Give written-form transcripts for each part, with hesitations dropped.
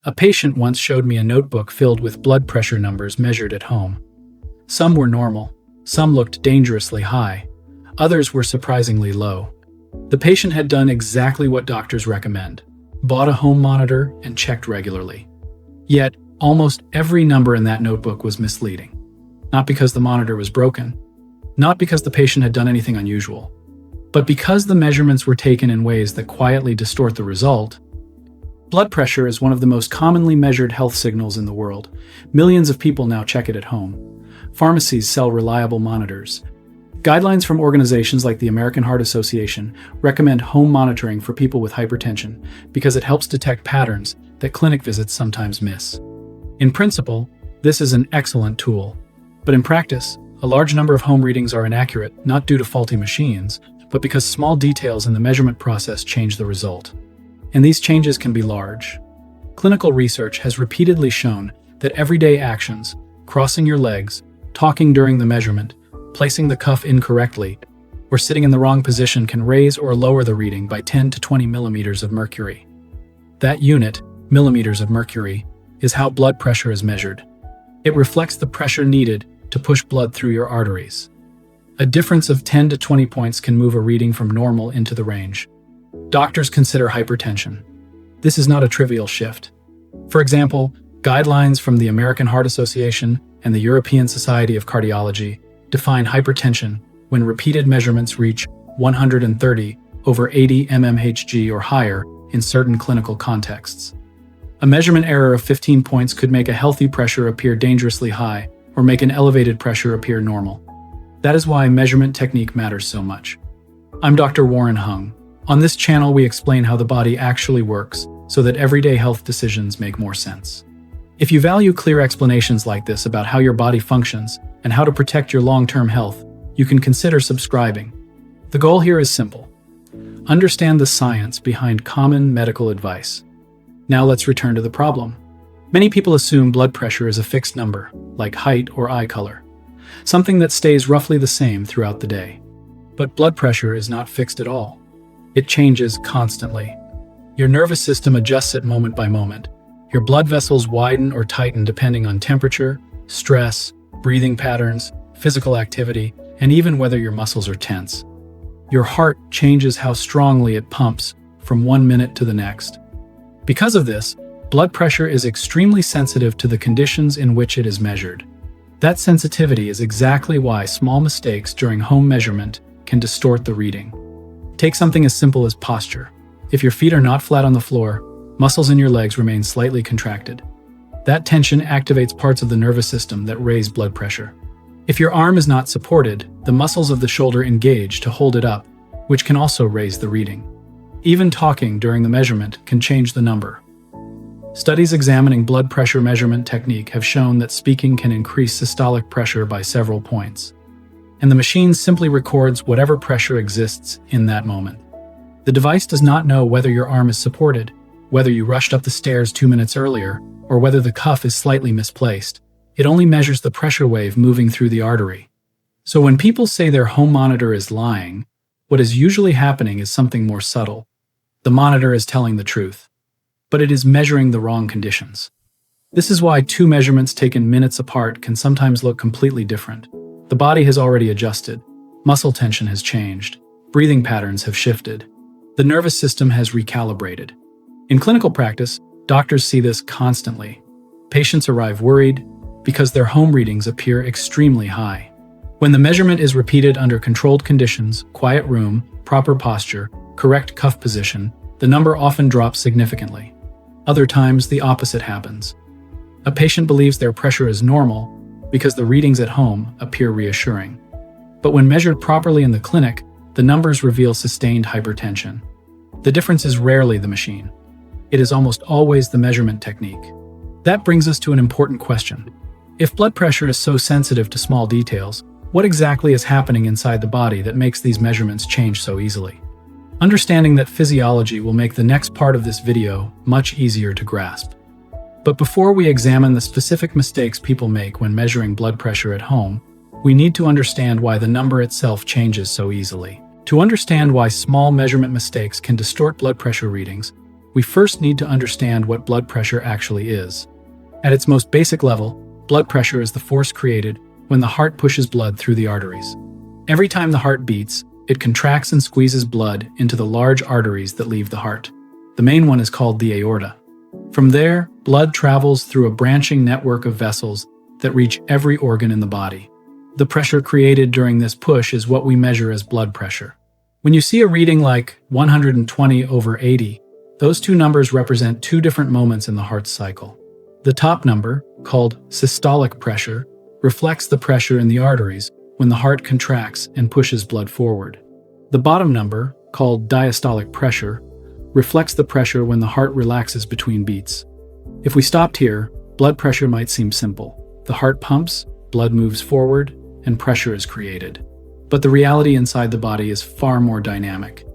A patient once showed me a notebook filled with blood pressure numbers measured at home. Some were normal, some looked dangerously high, others were surprisingly low. The patient had done exactly what doctors recommend, bought a home monitor and checked regularly. Yet, almost every number in that notebook was misleading. Not because the monitor was broken, not because the patient had done anything unusual, but because the measurements were taken in ways that quietly distort the result. Blood pressure is one of the most commonly measured health signals in the world. Millions of people now check it at home. Pharmacies sell reliable monitors. Guidelines from organizations like the American Heart Association recommend home monitoring for people with hypertension because it helps detect patterns that clinic visits sometimes miss. In principle, this is an excellent tool, but in practice, a large number of home readings are inaccurate, not due to faulty machines, but because small details in the measurement process change the result. And these changes can be large. Clinical research has repeatedly shown that everyday actions, crossing your legs, talking during the measurement, placing the cuff incorrectly, or sitting in the wrong position can raise or lower the reading by 10 to 20 millimeters of mercury. That unit, millimeters of mercury, is how blood pressure is measured. It reflects the pressure needed to push blood through your arteries. A difference of 10 to 20 points can move a reading from normal into the range. Doctors consider hypertension. This is not a trivial shift. For example, guidelines from the American Heart Association and the European Society of Cardiology define hypertension when repeated measurements reach 130/80 mmHg or higher in certain clinical contexts. A measurement error of 15 points could make a healthy pressure appear dangerously high or make an elevated pressure appear normal. That is why measurement technique matters so much. I'm Dr. Warren Hung. On this channel, we explain how the body actually works so that everyday health decisions make more sense. If you value clear explanations like this about how your body functions and how to protect your long-term health, you can consider subscribing. The goal here is simple. Understand the science behind common medical advice. Now let's return to the problem. Many people assume blood pressure is a fixed number, like height or eye color, something that stays roughly the same throughout the day. But blood pressure is not fixed at all. It changes constantly. Your nervous system adjusts it moment by moment. Your blood vessels widen or tighten depending on temperature, stress, breathing patterns, physical activity, and even whether your muscles are tense. Your heart changes how strongly it pumps from one minute to the next. Because of this, blood pressure is extremely sensitive to the conditions in which it is measured. That sensitivity is exactly why small mistakes during home measurement can distort the reading. Take something as simple as posture. If your feet are not flat on the floor, muscles in your legs remain slightly contracted. That tension activates parts of the nervous system that raise blood pressure. If your arm is not supported, the muscles of the shoulder engage to hold it up, which can also raise the reading. Even talking during the measurement can change the number. Studies examining blood pressure measurement technique have shown that speaking can increase systolic pressure by several points. And the machine simply records whatever pressure exists in that moment. The device does not know whether your arm is supported, whether you rushed up the stairs 2 minutes earlier, or whether the cuff is slightly misplaced. It only measures the pressure wave moving through the artery. So when people say their home monitor is lying, what is usually happening is something more subtle. The monitor is telling the truth, but it is measuring the wrong conditions. This is why two measurements taken minutes apart can sometimes look completely different. The body has already adjusted, muscle tension has changed, breathing patterns have shifted, the nervous system has recalibrated. In clinical practice, doctors see this constantly. Patients arrive worried because their home readings appear extremely high. When the measurement is repeated under controlled conditions, quiet room, proper posture, correct cuff position, the number often drops significantly. Other times, the opposite happens. A patient believes their pressure is normal because the readings at home appear reassuring. But when measured properly in the clinic, the numbers reveal sustained hypertension. The difference is rarely the machine. It is almost always the measurement technique. That brings us to an important question. If blood pressure is so sensitive to small details, what exactly is happening inside the body that makes these measurements change so easily? Understanding that physiology will make the next part of this video much easier to grasp. But before we examine the specific mistakes people make when measuring blood pressure at home, we need to understand why the number itself changes so easily. To understand why small measurement mistakes can distort blood pressure readings, we first need to understand what blood pressure actually is. At its most basic level, blood pressure is the force created when the heart pushes blood through the arteries. Every time the heart beats, it contracts and squeezes blood into the large arteries that leave the heart. The main one is called the aorta. From there, blood travels through a branching network of vessels that reach every organ in the body. The pressure created during this push is what we measure as blood pressure. When you see a reading like 120/80, those two numbers represent two different moments in the heart's cycle. The top number, called systolic pressure, reflects the pressure in the arteries when the heart contracts and pushes blood forward. The bottom number, called diastolic pressure, reflects the pressure when the heart relaxes between beats. If we stopped here, blood pressure might seem simple. The heart pumps, blood moves forward, and pressure is created. But the reality inside the body is far more dynamic.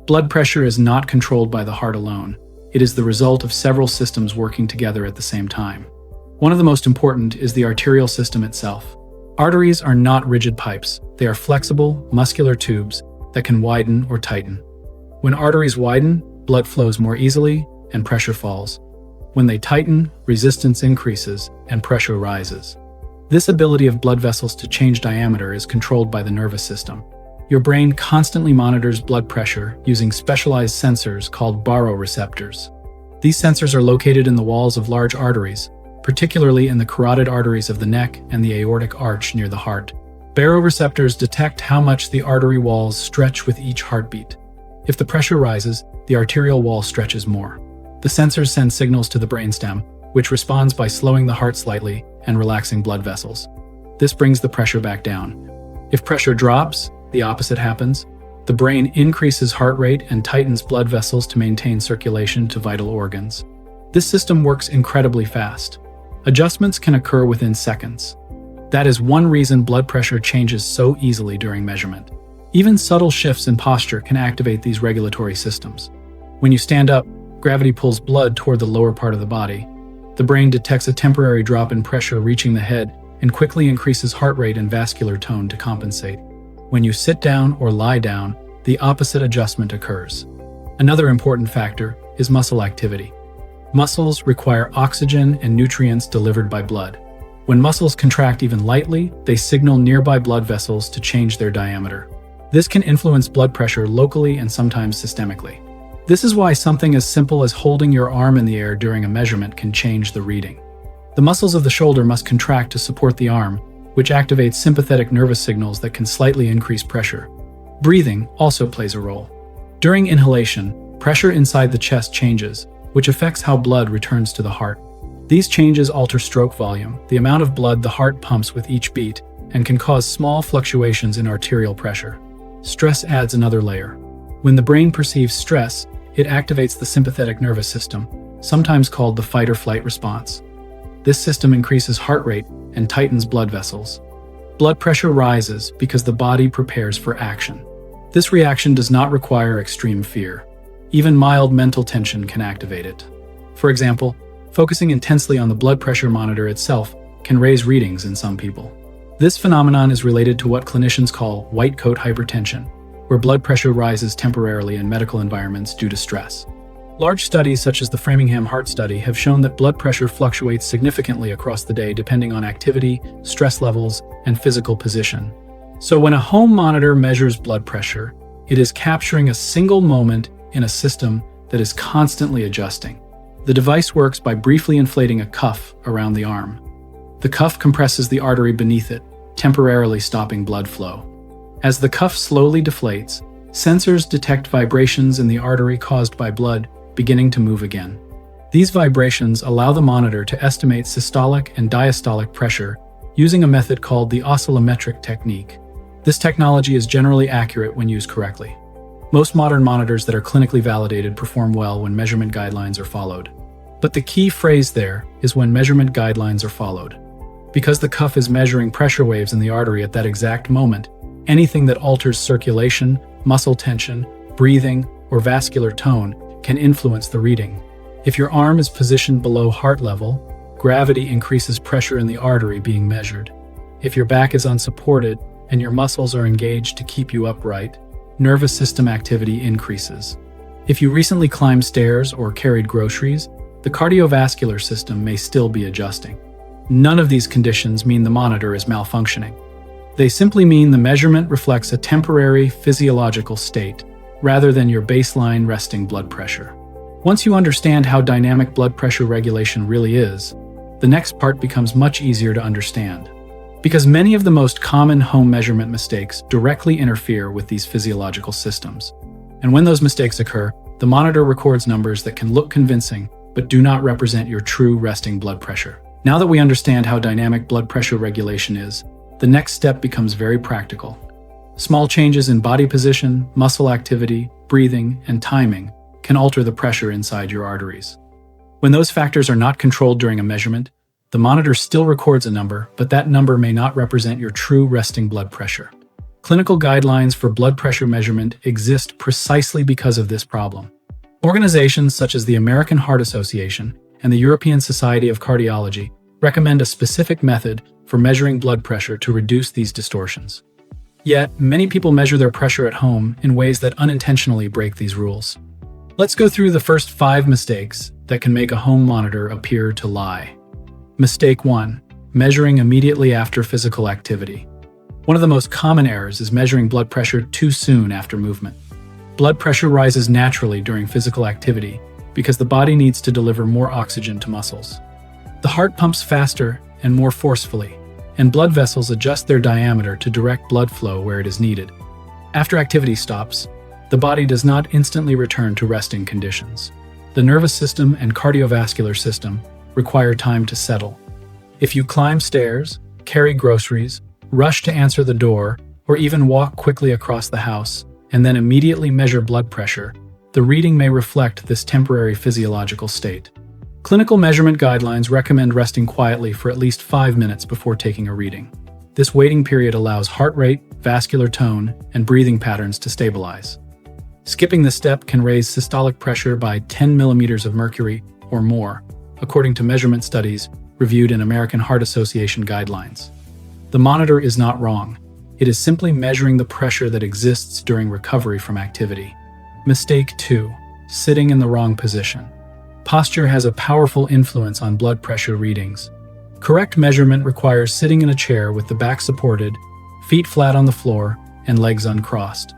Blood pressure is not controlled by the heart alone. It is the result of several systems working together at the same time. One of the most important is the arterial system itself. Arteries are not rigid pipes. They are flexible, muscular tubes that can widen or tighten. When arteries widen, blood flows more easily and pressure falls. When they tighten, resistance increases and pressure rises. This ability of blood vessels to change diameter is controlled by the nervous system. Your brain constantly monitors blood pressure using specialized sensors called baroreceptors. These sensors are located in the walls of large arteries, particularly in the carotid arteries of the neck and the aortic arch near the heart. Baroreceptors detect how much the artery walls stretch with each heartbeat. If the pressure rises, the arterial wall stretches more. The sensors send signals to the brainstem, which responds by slowing the heart slightly and relaxing blood vessels. This brings the pressure back down. If pressure drops, the opposite happens. The brain increases heart rate and tightens blood vessels to maintain circulation to vital organs. This system works incredibly fast. Adjustments can occur within seconds. That is one reason blood pressure changes so easily during measurement. Even subtle shifts in posture can activate these regulatory systems. When you stand up, gravity pulls blood toward the lower part of the body. The brain detects a temporary drop in pressure reaching the head and quickly increases heart rate and vascular tone to compensate. When you sit down or lie down, the opposite adjustment occurs. Another important factor is muscle activity. Muscles require oxygen and nutrients delivered by blood. When muscles contract even lightly, they signal nearby blood vessels to change their diameter. This can influence blood pressure locally and sometimes systemically. This is why something as simple as holding your arm in the air during a measurement can change the reading. The muscles of the shoulder must contract to support the arm, which activates sympathetic nervous signals that can slightly increase pressure. Breathing also plays a role. During inhalation, pressure inside the chest changes, which affects how blood returns to the heart. These changes alter stroke volume, the amount of blood the heart pumps with each beat, and can cause small fluctuations in arterial pressure. Stress adds another layer. When the brain perceives stress, it activates the sympathetic nervous system, sometimes called the fight-or-flight response. This system increases heart rate and tightens blood vessels. Blood pressure rises because the body prepares for action. This reaction does not require extreme fear. Even mild mental tension can activate it. For example, focusing intensely on the blood pressure monitor itself can raise readings in some people. This phenomenon is related to what clinicians call white coat hypertension, where blood pressure rises temporarily in medical environments due to stress. Large studies such as the Framingham Heart Study have shown that blood pressure fluctuates significantly across the day depending on activity, stress levels, and physical position. So when a home monitor measures blood pressure, it is capturing a single moment in a system that is constantly adjusting. The device works by briefly inflating a cuff around the arm. The cuff compresses the artery beneath it, temporarily stopping blood flow. As the cuff slowly deflates, sensors detect vibrations in the artery caused by blood beginning to move again. These vibrations allow the monitor to estimate systolic and diastolic pressure using a method called the oscillometric technique. This technology is generally accurate when used correctly. Most modern monitors that are clinically validated perform well when measurement guidelines are followed. But the key phrase there is when measurement guidelines are followed. Because the cuff is measuring pressure waves in the artery at that exact moment, anything that alters circulation, muscle tension, breathing, or vascular tone can influence the reading. If your arm is positioned below heart level, gravity increases pressure in the artery being measured. If your back is unsupported and your muscles are engaged to keep you upright, nervous system activity increases. If you recently climbed stairs or carried groceries, the cardiovascular system may still be adjusting. None of these conditions mean the monitor is malfunctioning. They simply mean the measurement reflects a temporary physiological state, rather than your baseline resting blood pressure. Once you understand how dynamic blood pressure regulation really is, the next part becomes much easier to understand. Because many of the most common home measurement mistakes directly interfere with these physiological systems. And when those mistakes occur, the monitor records numbers that can look convincing, but do not represent your true resting blood pressure. Now that we understand how dynamic blood pressure regulation is, the next step becomes very practical. Small changes in body position, muscle activity, breathing, and timing can alter the pressure inside your arteries. When those factors are not controlled during a measurement, the monitor still records a number, but that number may not represent your true resting blood pressure. Clinical guidelines for blood pressure measurement exist precisely because of this problem. Organizations such as the American Heart Association and the European Society of Cardiology recommend a specific method for measuring blood pressure to reduce these distortions. Yet, many people measure their pressure at home in ways that unintentionally break these rules. Let's go through the first 5 mistakes that can make a home monitor appear to lie. Mistake 1. Measuring immediately after physical activity. One of the most common errors is measuring blood pressure too soon after movement. Blood pressure rises naturally during physical activity because the body needs to deliver more oxygen to muscles. The heart pumps faster and more forcefully, and blood vessels adjust their diameter to direct blood flow where it is needed. After activity stops, the body does not instantly return to resting conditions. The nervous system and cardiovascular system require time to settle. If you climb stairs, carry groceries, rush to answer the door, or even walk quickly across the house, and then immediately measure blood pressure, the reading may reflect this temporary physiological state. Clinical measurement guidelines recommend resting quietly for at least 5 minutes before taking a reading. This waiting period allows heart rate, vascular tone, and breathing patterns to stabilize. Skipping this step can raise systolic pressure by 10 millimeters of mercury or more, according to measurement studies reviewed in American Heart Association guidelines. The monitor is not wrong. It is simply measuring the pressure that exists during recovery from activity. Mistake 2. Sitting in the wrong position. Posture has a powerful influence on blood pressure readings. Correct measurement requires sitting in a chair with the back supported, feet flat on the floor, and legs uncrossed.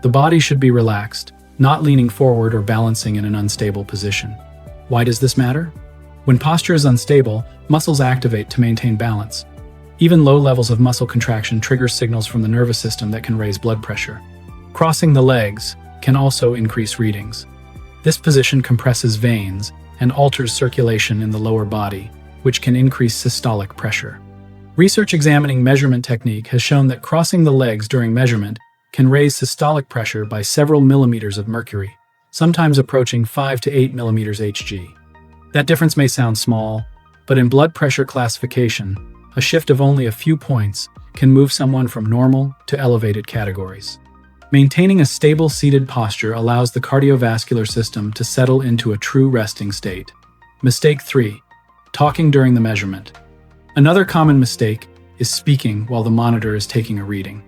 The body should be relaxed, not leaning forward or balancing in an unstable position. Why does this matter? When posture is unstable, muscles activate to maintain balance. Even low levels of muscle contraction trigger signals from the nervous system that can raise blood pressure. Crossing the legs can also increase readings. This position compresses veins and alters circulation in the lower body, which can increase systolic pressure. Research examining measurement technique has shown that crossing the legs during measurement can raise systolic pressure by several millimeters of mercury, sometimes approaching 5 to 8 millimeters Hg. That difference may sound small, but in blood pressure classification, a shift of only a few points can move someone from normal to elevated categories. Maintaining a stable seated posture allows the cardiovascular system to settle into a true resting state. Mistake 3. Talking during the measurement. Another common mistake is speaking while the monitor is taking a reading.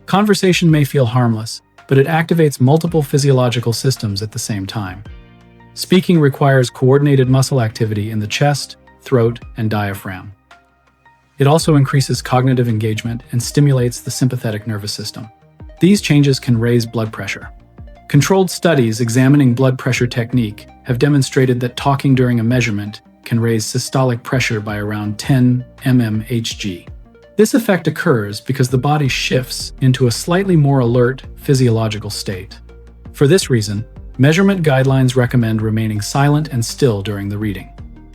Conversation may feel harmless, but it activates multiple physiological systems at the same time. Speaking requires coordinated muscle activity in the chest, throat, and diaphragm. It also increases cognitive engagement and stimulates the sympathetic nervous system. These changes can raise blood pressure. Controlled studies examining blood pressure technique have demonstrated that talking during a measurement can raise systolic pressure by around 10 mmHg. This effect occurs because the body shifts into a slightly more alert physiological state. For this reason, measurement guidelines recommend remaining silent and still during the reading.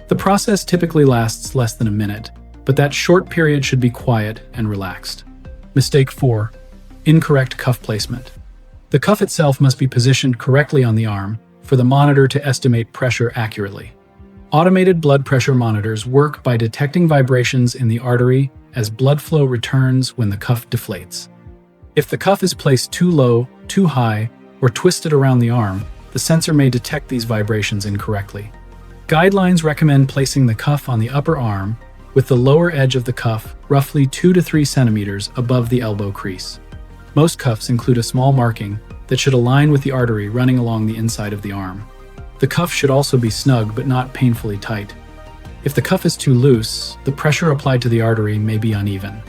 The process typically lasts less than a minute, but that short period should be quiet and relaxed. Mistake 4. Incorrect cuff placement. The cuff itself must be positioned correctly on the arm for the monitor to estimate pressure accurately. Automated blood pressure monitors work by detecting vibrations in the artery as blood flow returns when the cuff deflates. If the cuff is placed too low, too high, or twisted around the arm, the sensor may detect these vibrations incorrectly. Guidelines recommend placing the cuff on the upper arm with the lower edge of the cuff roughly 2 to 3 centimeters above the elbow crease. Most cuffs include a small marking that should align with the artery running along the inside of the arm. The cuff should also be snug but not painfully tight. If the cuff is too loose, the pressure applied to the artery may be uneven.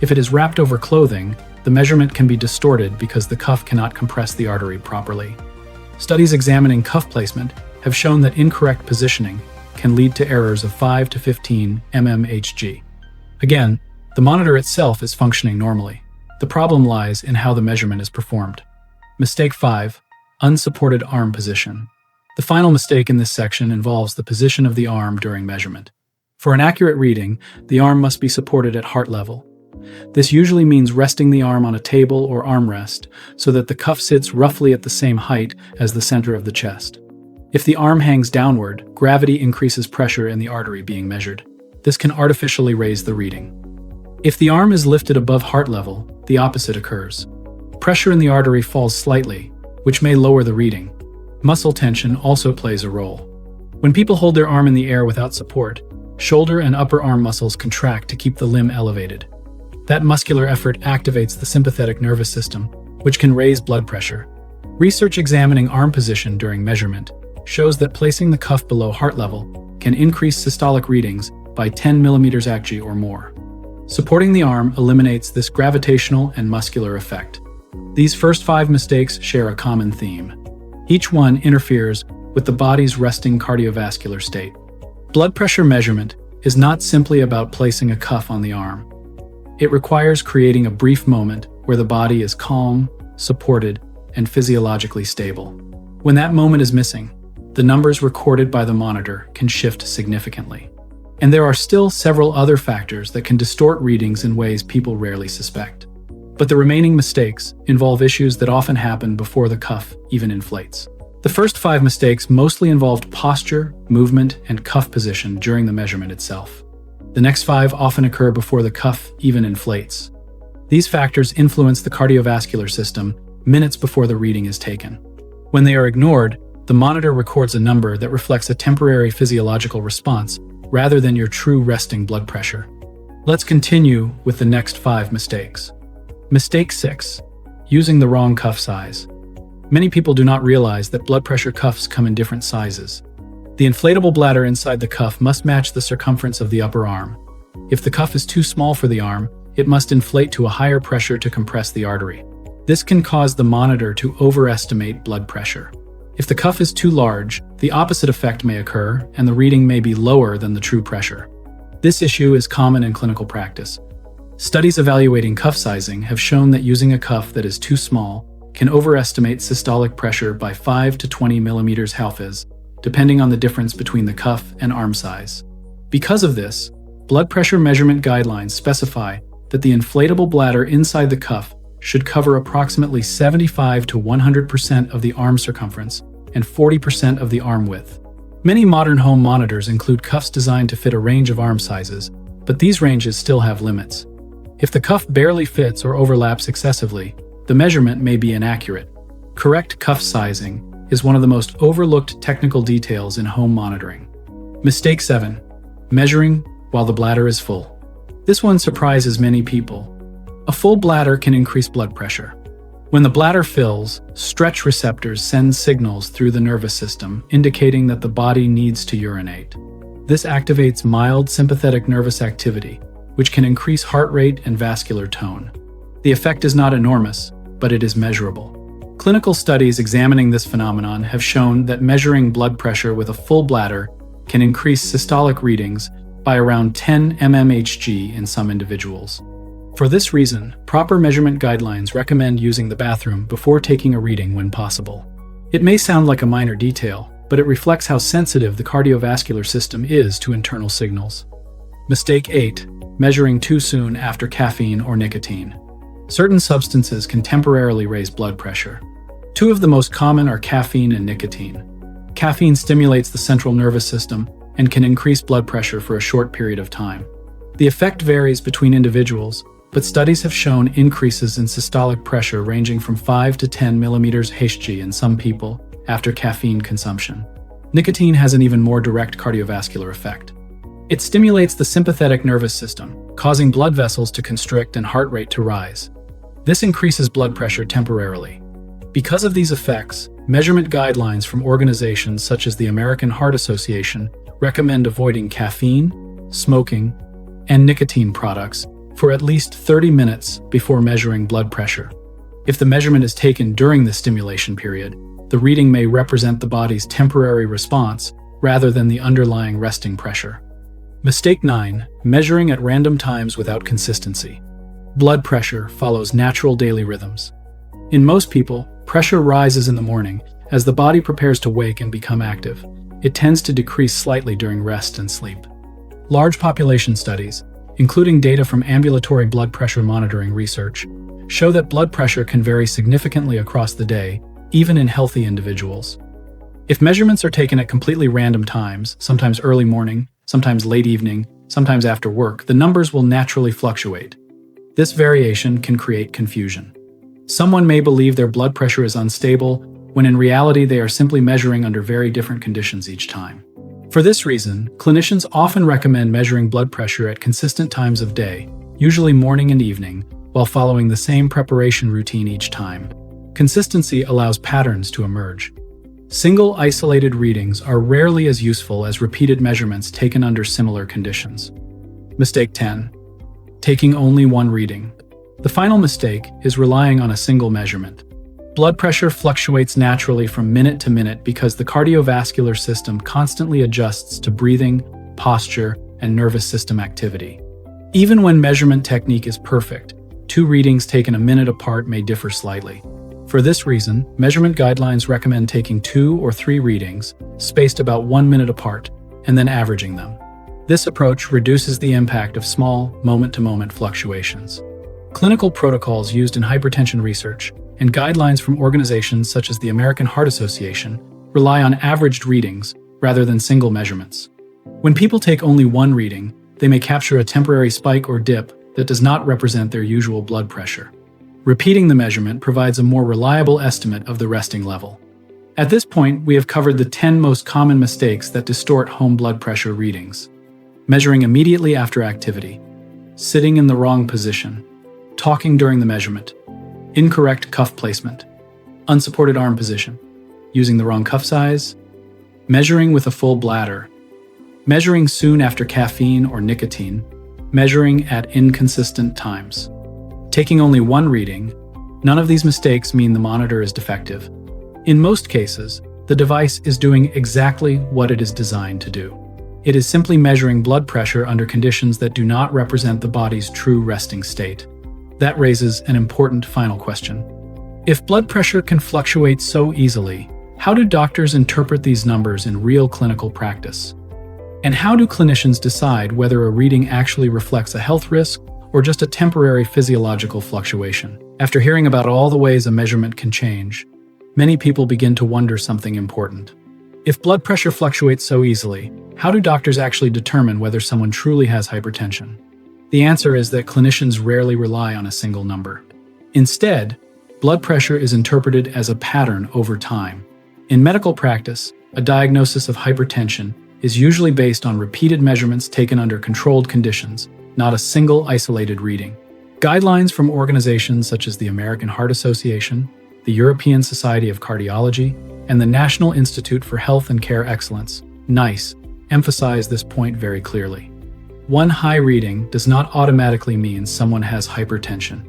If it is wrapped over clothing, the measurement can be distorted because the cuff cannot compress the artery properly. Studies examining cuff placement have shown that incorrect positioning can lead to errors of 5 to 15 mmHg. Again, the monitor itself is functioning normally. The problem lies in how the measurement is performed. Mistake 5. Unsupported arm position. The final mistake in this section involves the position of the arm during measurement. For an accurate reading, the arm must be supported at heart level. This usually means resting the arm on a table or armrest so that the cuff sits roughly at the same height as the center of the chest. If the arm hangs downward, gravity increases pressure in the artery being measured. This can artificially raise the reading. If the arm is lifted above heart level, the opposite occurs. Pressure in the artery falls slightly, which may lower the reading. Muscle tension also plays a role. When people hold their arm in the air without support, shoulder and upper arm muscles contract to keep the limb elevated. That muscular effort activates the sympathetic nervous system, which can raise blood pressure. Research examining arm position during measurement shows that placing the cuff below heart level can increase systolic readings by 10 mmHg or more. Supporting the arm eliminates this gravitational and muscular effect. These first 5 mistakes share a common theme. Each one interferes with the body's resting cardiovascular state. Blood pressure measurement is not simply about placing a cuff on the arm. It requires creating a brief moment where the body is calm, supported, and physiologically stable. When that moment is missing, the numbers recorded by the monitor can shift significantly. And there are still several other factors that can distort readings in ways people rarely suspect. But the remaining mistakes involve issues that often happen before the cuff even inflates. The first 5 mistakes mostly involved posture, movement, and cuff position during the measurement itself. The next 5 often occur before the cuff even inflates. These factors influence the cardiovascular system minutes before the reading is taken. When they are ignored, the monitor records a number that reflects a temporary physiological response rather than your true resting blood pressure. Let's continue with the next 5 mistakes. Mistake 6. Using the wrong cuff size. Many people do not realize that blood pressure cuffs come in different sizes. The inflatable bladder inside the cuff must match the circumference of the upper arm. If the cuff is too small for the arm, it must inflate to a higher pressure to compress the artery. This can cause the monitor to overestimate blood pressure. If the cuff is too large, the opposite effect may occur, and the reading may be lower than the true pressure. This issue is common in clinical practice. Studies evaluating cuff sizing have shown that using a cuff that is too small can overestimate systolic pressure by 5 to 20 millimeters Hz, depending on the difference between the cuff and arm size. Because of this, blood pressure measurement guidelines specify that the inflatable bladder inside the cuff should cover approximately 75 to 100% of the arm circumference and 40% of the arm width. Many modern home monitors include cuffs designed to fit a range of arm sizes, but these ranges still have limits. If the cuff barely fits or overlaps excessively, the measurement may be inaccurate. Correct cuff sizing is one of the most overlooked technical details in home monitoring. Mistake 7. Measuring while the bladder is full. This one surprises many people. A full bladder can increase blood pressure. When the bladder fills, stretch receptors send signals through the nervous system, indicating that the body needs to urinate. This activates mild sympathetic nervous activity, which can increase heart rate and vascular tone. The effect is not enormous, but it is measurable. Clinical studies examining this phenomenon have shown that measuring blood pressure with a full bladder can increase systolic readings by around 10 mmHg in some individuals. For this reason, proper measurement guidelines recommend using the bathroom before taking a reading when possible. It may sound like a minor detail, but it reflects how sensitive the cardiovascular system is to internal signals. Mistake 8. Measuring too soon after caffeine or nicotine. Certain substances can temporarily raise blood pressure. 2 of the most common are caffeine and nicotine. Caffeine stimulates the central nervous system and can increase blood pressure for a short period of time. The effect varies between individuals, but studies have shown increases in systolic pressure ranging from 5 to 10 millimeters Hg in some people after caffeine consumption. Nicotine has an even more direct cardiovascular effect. It stimulates the sympathetic nervous system, causing blood vessels to constrict and heart rate to rise. This increases blood pressure temporarily. Because of these effects, measurement guidelines from organizations such as the American Heart Association recommend avoiding caffeine, smoking, and nicotine products for at least 30 minutes before measuring blood pressure. If the measurement is taken during the stimulation period, the reading may represent the body's temporary response rather than the underlying resting pressure. Mistake 9. Measuring at random times without consistency. Blood pressure follows natural daily rhythms. In most people, pressure rises in the morning as the body prepares to wake and become active. It tends to decrease slightly during rest and sleep. Large population studies, including data from ambulatory blood pressure monitoring research, show that blood pressure can vary significantly across the day, even in healthy individuals. If measurements are taken at completely random times, sometimes early morning, sometimes late evening, sometimes after work, the numbers will naturally fluctuate. This variation can create confusion. Someone may believe their blood pressure is unstable, when in reality they are simply measuring under very different conditions each time. For this reason, clinicians often recommend measuring blood pressure at consistent times of day, usually morning and evening, while following the same preparation routine each time. Consistency allows patterns to emerge. Single isolated readings are rarely as useful as repeated measurements taken under similar conditions. Mistake 10. Taking only one reading. The final mistake is relying on a single measurement. Blood pressure fluctuates naturally from minute to minute because the cardiovascular system constantly adjusts to breathing, posture, and nervous system activity. Even when measurement technique is perfect, two readings taken a minute apart may differ slightly. For this reason, measurement guidelines recommend taking 2 or 3 readings, spaced about 1 minute apart, and then averaging them. This approach reduces the impact of small, moment-to-moment fluctuations. Clinical protocols used in hypertension research and guidelines from organizations such as the American Heart Association rely on averaged readings rather than single measurements. When people take only one reading, they may capture a temporary spike or dip that does not represent their usual blood pressure. Repeating the measurement provides a more reliable estimate of the resting level. At this point, we have covered the 10 most common mistakes that distort home blood pressure readings. Measuring immediately after activity, sitting in the wrong position, talking during the measurement, incorrect cuff placement, unsupported arm position, using the wrong cuff size, measuring with a full bladder, measuring soon after caffeine or nicotine, measuring at inconsistent times. Taking only one reading, none of these mistakes mean the monitor is defective. In most cases, the device is doing exactly what it is designed to do. It is simply measuring blood pressure under conditions that do not represent the body's true resting state. That raises an important final question. If blood pressure can fluctuate so easily, how do doctors interpret these numbers in real clinical practice? And how do clinicians decide whether a reading actually reflects a health risk or just a temporary physiological fluctuation? After hearing about all the ways a measurement can change, many people begin to wonder something important. If blood pressure fluctuates so easily, how do doctors actually determine whether someone truly has hypertension? The answer is that clinicians rarely rely on a single number. Instead, blood pressure is interpreted as a pattern over time. In medical practice, a diagnosis of hypertension is usually based on repeated measurements taken under controlled conditions, not a single isolated reading. Guidelines from organizations such as the American Heart Association, the European Society of Cardiology, and the National Institute for Health and Care Excellence, NICE, emphasize this point very clearly. One high reading does not automatically mean someone has hypertension.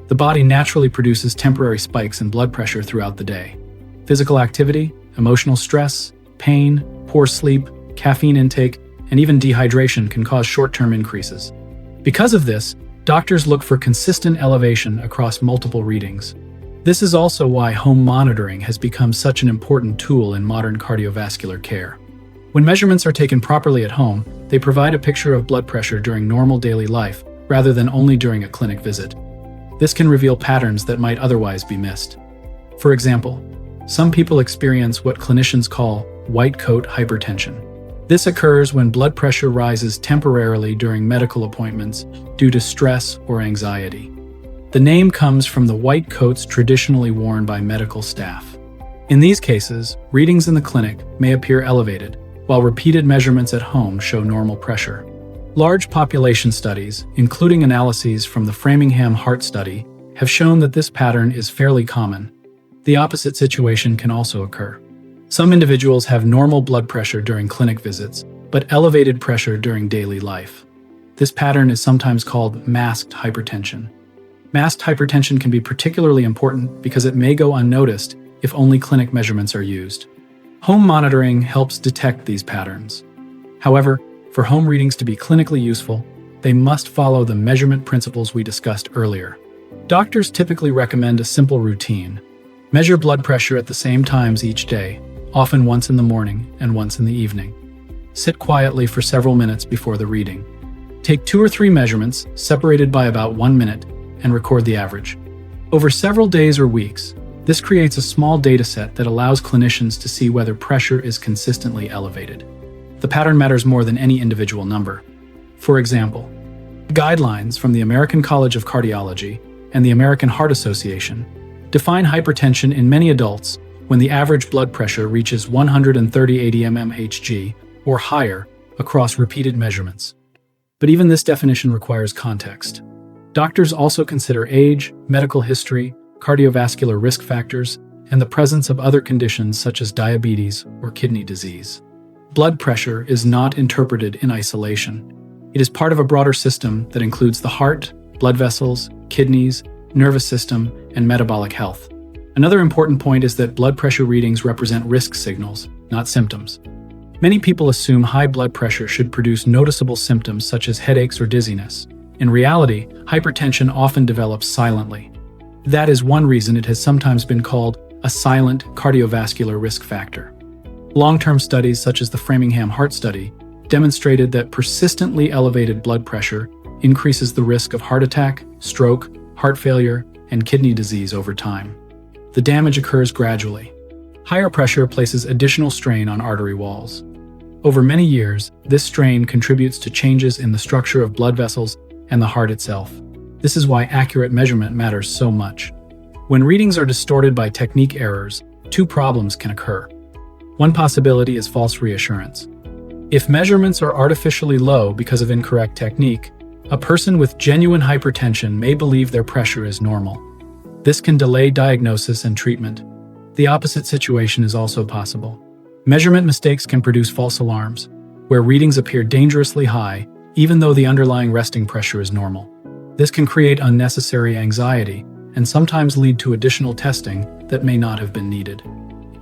The body naturally produces temporary spikes in blood pressure throughout the day. Physical activity, emotional stress, pain, poor sleep, caffeine intake, and even dehydration can cause short-term increases. Because of this, doctors look for consistent elevation across multiple readings. This is also why home monitoring has become such an important tool in modern cardiovascular care. When measurements are taken properly at home, they provide a picture of blood pressure during normal daily life, rather than only during a clinic visit. This can reveal patterns that might otherwise be missed. For example, some people experience what clinicians call white coat hypertension. This occurs when blood pressure rises temporarily during medical appointments due to stress or anxiety. The name comes from the white coats traditionally worn by medical staff. In these cases, readings in the clinic may appear elevated, while repeated measurements at home show normal pressure. Large population studies, including analyses from the Framingham Heart Study, have shown that this pattern is fairly common. The opposite situation can also occur. Some individuals have normal blood pressure during clinic visits, but elevated pressure during daily life. This pattern is sometimes called masked hypertension. Masked hypertension can be particularly important because it may go unnoticed if only clinic measurements are used. Home monitoring helps detect these patterns. However, for home readings to be clinically useful, they must follow the measurement principles we discussed earlier. Doctors typically recommend a simple routine. Measure blood pressure at the same times each day, often once in the morning and once in the evening. Sit quietly for several minutes before the reading. Take 2 or 3 measurements, separated by about 1 minute, and record the average. Over several days or weeks, this creates a small data set that allows clinicians to see whether pressure is consistently elevated. The pattern matters more than any individual number. For example, guidelines from the American College of Cardiology and the American Heart Association define hypertension in many adults when the average blood pressure reaches 130/80 mmHg or higher across repeated measurements. But even this definition requires context. Doctors also consider age, medical history, cardiovascular risk factors, and the presence of other conditions such as diabetes or kidney disease. Blood pressure is not interpreted in isolation. It is part of a broader system that includes the heart, blood vessels, kidneys, nervous system, and metabolic health. Another important point is that blood pressure readings represent risk signals, not symptoms. Many people assume high blood pressure should produce noticeable symptoms such as headaches or dizziness. In reality, hypertension often develops silently. That is one reason it has sometimes been called a silent cardiovascular risk factor. Long-term studies such as the Framingham Heart Study demonstrated that persistently elevated blood pressure increases the risk of heart attack, stroke, heart failure, and kidney disease over time. The damage occurs gradually. Higher pressure places additional strain on artery walls. Over many years, this strain contributes to changes in the structure of blood vessels and the heart itself. This is why accurate measurement matters so much. When readings are distorted by technique errors, 2 problems can occur. One possibility is false reassurance. If measurements are artificially low because of incorrect technique, a person with genuine hypertension may believe their pressure is normal. This can delay diagnosis and treatment. The opposite situation is also possible. Measurement mistakes can produce false alarms, where readings appear dangerously high even though the underlying resting pressure is normal. This can create unnecessary anxiety and sometimes lead to additional testing that may not have been needed.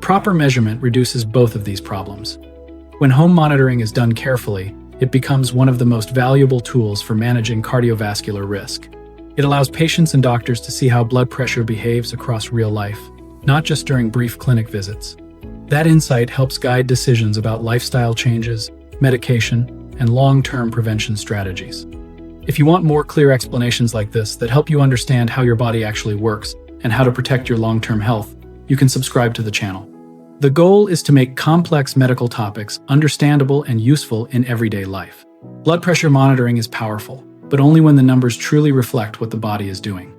Proper measurement reduces both of these problems. When home monitoring is done carefully, it becomes one of the most valuable tools for managing cardiovascular risk. It allows patients and doctors to see how blood pressure behaves across real life, not just during brief clinic visits. That insight helps guide decisions about lifestyle changes, medication, and long-term prevention strategies. If you want more clear explanations like this that help you understand how your body actually works and how to protect your long-term health, you can subscribe to the channel. The goal is to make complex medical topics understandable and useful in everyday life. Blood pressure monitoring is powerful, but only when the numbers truly reflect what the body is doing.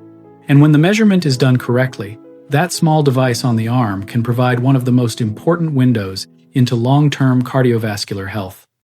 And when the measurement is done correctly, that small device on the arm can provide one of the most important windows into long-term cardiovascular health.